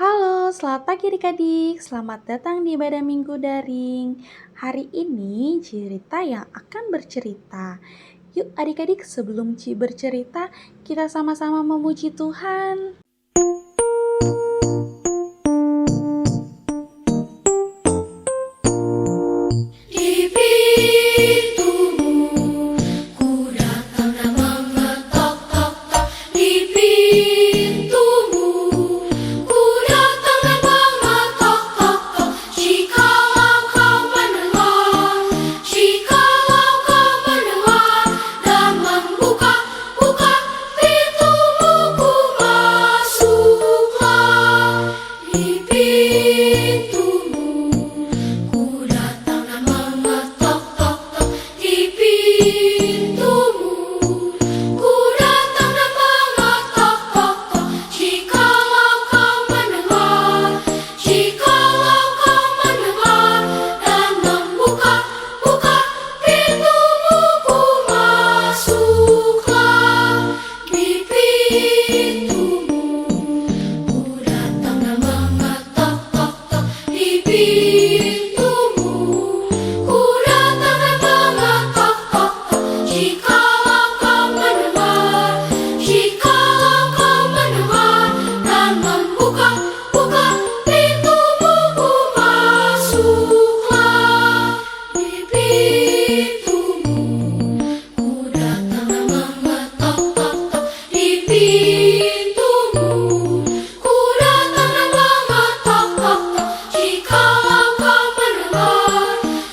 Halo, selamat pagi adik-adik. Selamat datang di ibadah minggu daring. Hari ini cerita yang akan bercerita. Yuk adik-adik, sebelum bercerita, kita sama-sama memuji Tuhan. Di pintumu ku datang dan mengetok tok tok. Di pintumu ku datang dan mengetok tok tok. Jikalau kau mendengar, jikalau kau mendengar dan membuka pintumu, ku masuklah. Di pintumu ku datang dan mengetok tok tok. Di pintumu ku datang dan mengetok tok tok. Jikalau kau mendengar, jikalau kau mendengar dan membuka pintumu, ku masuklah. Di pintumu ku datang dan mengetok tok tok. Di pintumu ku datang dan mengetok tok tok. Jikalau kau mendengar, jikalau kau mendengar dan membuka pintumu, ku masuklah. Di pintumu ku datang dan mengetok tok tok. Di pintumu ku datang dan mengetok tok tok.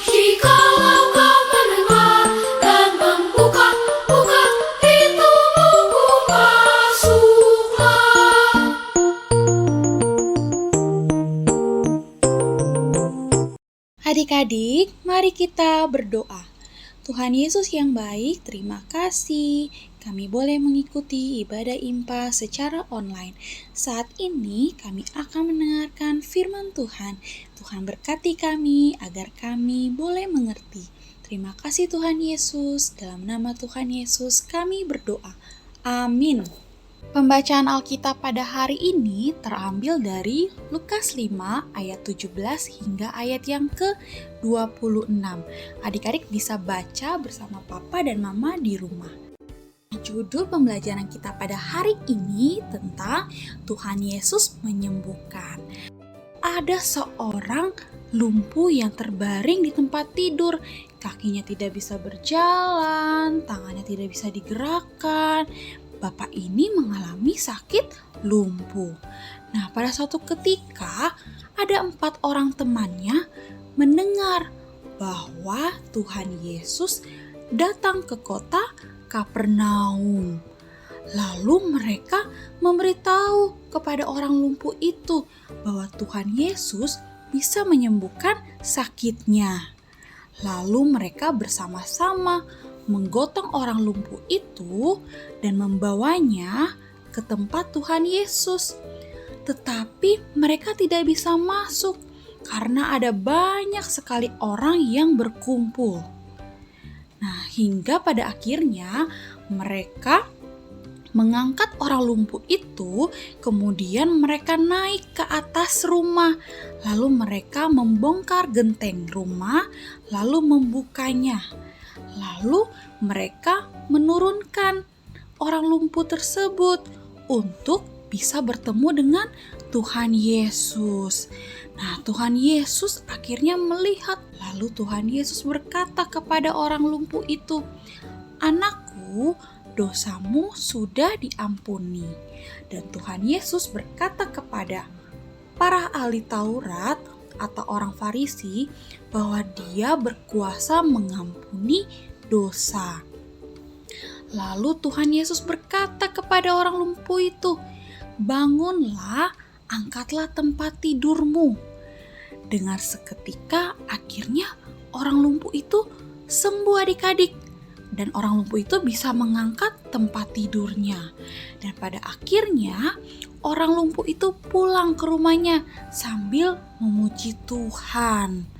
Jikalau kau mendengar, jikalau kau mendengar dan membuka pintumu, ku masuklah. Adik-adik, mari kita berdoa. Tuhan Yesus yang baik, terima kasih kami boleh mengikuti ibadah IMPA secara online. Saat ini kami akan mendengarkan firman Tuhan. Tuhan berkati kami agar kami boleh mengerti. Terima kasih Tuhan Yesus, dalam nama Tuhan Yesus kami berdoa. Amin. Pembacaan Alkitab pada hari ini terambil dari Lukas 5 ayat 17 hingga ayat yang ke-26. Adik-adik bisa baca bersama papa dan mama di rumah. Judul pembelajaran kita pada hari ini tentang Tuhan Yesus menyembuhkan. Ada seorang lumpuh yang terbaring di tempat tidur. Kakinya tidak bisa berjalan, tangannya tidak bisa digerakkan. Bapak ini mengalami sakit lumpuh. Nah, pada suatu ketika ada 4 orang temannya mendengar bahwa Tuhan Yesus datang ke kota Kapernaum. Lalu mereka memberitahu kepada orang lumpuh itu bahwa Tuhan Yesus bisa menyembuhkan sakitnya. Lalu mereka bersama-sama menggotong orang lumpuh itu dan membawanya ke tempat Tuhan Yesus. Tetapi mereka tidak bisa masuk karena ada banyak sekali orang yang berkumpul. Nah, hingga pada akhirnya mereka mengangkat orang lumpuh itu, kemudian mereka naik ke atas rumah. Lalu mereka membongkar genteng rumah, lalu membukanya. Lalu mereka menurunkan orang lumpuh tersebut untuk bisa bertemu dengan Tuhan Yesus. Nah, Tuhan Yesus akhirnya melihat. Lalu Tuhan Yesus berkata kepada orang lumpuh itu, "Anakku, dosamu sudah diampuni." Dan Tuhan Yesus berkata kepada para ahli Taurat atau orang Farisi bahwa dia berkuasa mengampuni dosa. Lalu Tuhan Yesus berkata kepada orang lumpuh itu, "Bangunlah, angkatlah tempat tidurmu." Dengan seketika akhirnya orang lumpuh itu sembuh adik-adik. Dan orang lumpuh itu bisa mengangkat tempat tidurnya. Dan pada akhirnya orang lumpuh itu pulang ke rumahnya sambil memuji Tuhan.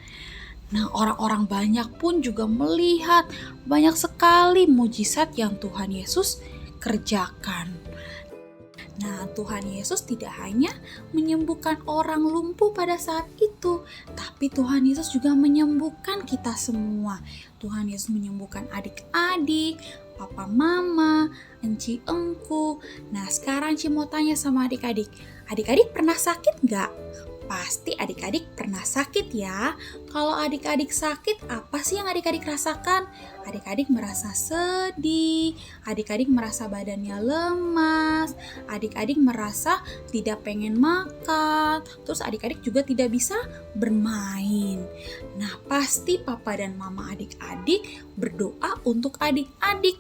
Nah, orang-orang banyak pun juga melihat banyak sekali mujizat yang Tuhan Yesus kerjakan. Nah, Tuhan Yesus tidak hanya menyembuhkan orang lumpuh pada saat itu, tapi Tuhan Yesus juga menyembuhkan kita semua. Tuhan Yesus menyembuhkan adik-adik, papa mama, enci engku. Nah, sekarang Ci mau tanya sama adik-adik. Adik-adik pernah sakit nggak? Pasti adik-adik pernah sakit ya. Kalau adik-adik sakit, apa sih yang adik-adik rasakan? Adik-adik merasa sedih, adik-adik merasa badannya lemas, adik-adik merasa tidak pengen makan, terus adik-adik juga tidak bisa bermain. Nah, pasti papa dan mama adik-adik berdoa untuk adik-adik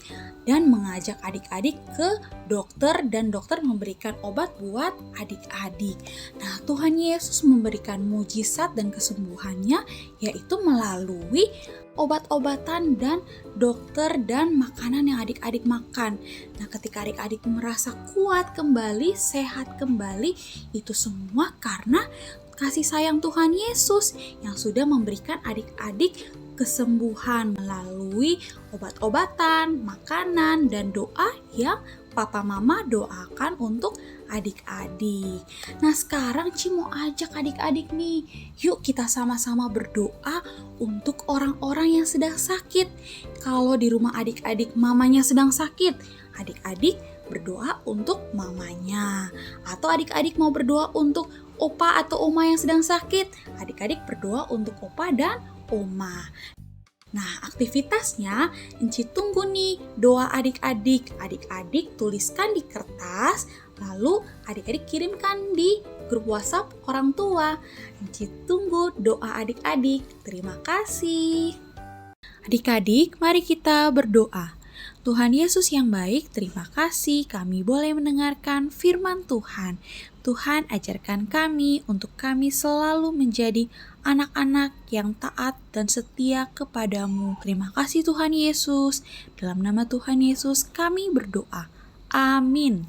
dan mengajak adik-adik ke dokter dan dokter memberikan obat buat adik-adik. Nah, Tuhan Yesus memberikan mujizat dan kesembuhannya yaitu melalui obat-obatan dan dokter dan makanan yang adik-adik makan. Nah, ketika adik-adik merasa kuat kembali, sehat kembali, itu semua karena kasih sayang Tuhan Yesus yang sudah memberikan adik-adik kesembuhan melalui obat-obatan, makanan, dan doa yang papa mama doakan untuk adik-adik. Nah, sekarang Ci mau ajak adik-adik nih, yuk kita sama-sama berdoa untuk orang-orang yang sedang sakit. Kalau di rumah adik-adik mamanya sedang sakit, adik-adik berdoa untuk mamanya. Atau adik-adik mau berdoa untuk opa atau oma yang sedang sakit, adik-adik berdoa untuk opa dan oma. Nah, aktivitasnya Enci tunggu nih doa adik-adik. Adik-adik tuliskan di kertas, lalu adik-adik kirimkan di grup WhatsApp orang tua. Enci tunggu doa adik-adik. Terima kasih. Adik-adik, mari kita berdoa. Tuhan Yesus yang baik, terima kasih kami boleh mendengarkan firman Tuhan. Tuhan ajarkan kami untuk kami selalu menjadi anak-anak yang taat dan setia kepadamu. Terima kasih Tuhan Yesus. Dalam nama Tuhan Yesus kami berdoa. Amin.